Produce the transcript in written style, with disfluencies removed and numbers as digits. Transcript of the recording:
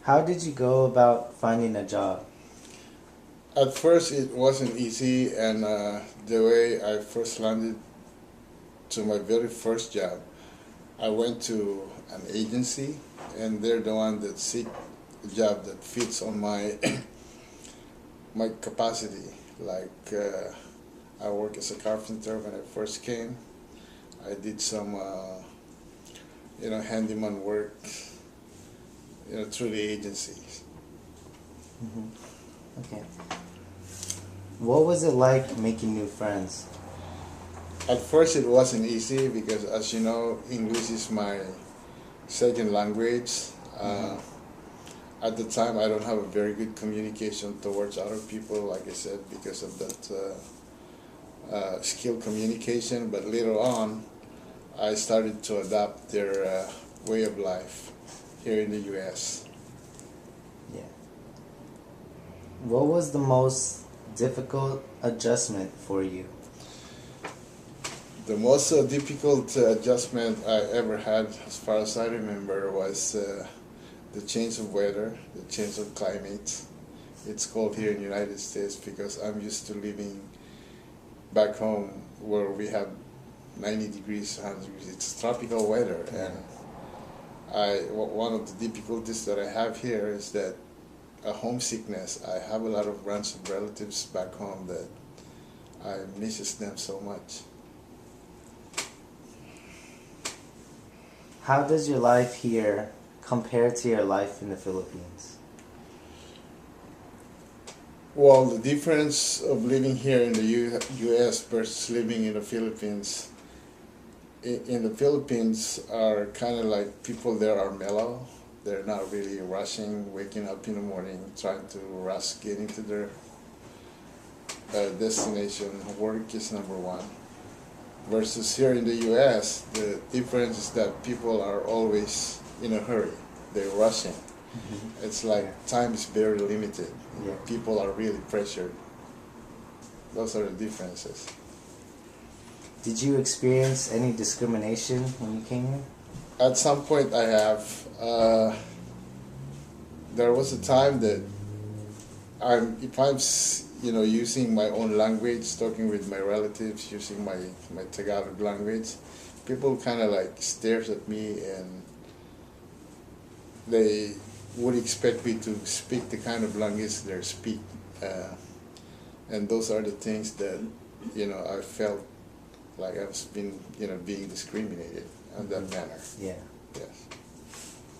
How did you go about finding a job? At first, it wasn't easy, and the way I first landed to my very first job, I went to an agency, and they're the one that seek a job that fits on my my capacity. I work as a carpenter when I first came. I did some, handyman work, through the agencies. Hmm. Okay. What was it like making new friends? At first, it wasn't easy because, as you know, English is my second language. Hmm. At the time, I don't have a very good communication towards other people, like I said, because of that skill communication. But later on, I started to adopt their way of life here in the U.S. Yeah. What was the most difficult adjustment for you? The most difficult adjustment I ever had, as far as I remember, was the change of weather, the change of climate. It's cold here in the United States because I'm used to living back home where we have 90 degrees, 100 degrees. It's tropical weather, Yeah. and one of the difficulties that I have here is that a homesickness. I have a lot of branch of relatives back home that I misses them so much. How does your life here compare to your life in the Philippines? Well, the difference of living here in the U.S. versus living in the Philippines. In the Philippines are kind of like people there are mellow. They're not really rushing, waking up in the morning, trying to rush getting to their destination. Work is number one. Versus here in the U.S., the difference is that people are always in a hurry. They're rushing. Hmm. It's like Yeah. time is very limited. Yeah. People are really pressured. Those are the differences. Did you experience any discrimination when you came here? At some point, I have. There was a time that if I'm using my own language, talking with my relatives, using my Tagalog language, people kind of like stares at me and they would expect me to speak the kind of language they speak, and those are the things that I felt like I was being discriminated in that Hmm. manner. Yeah. Yes.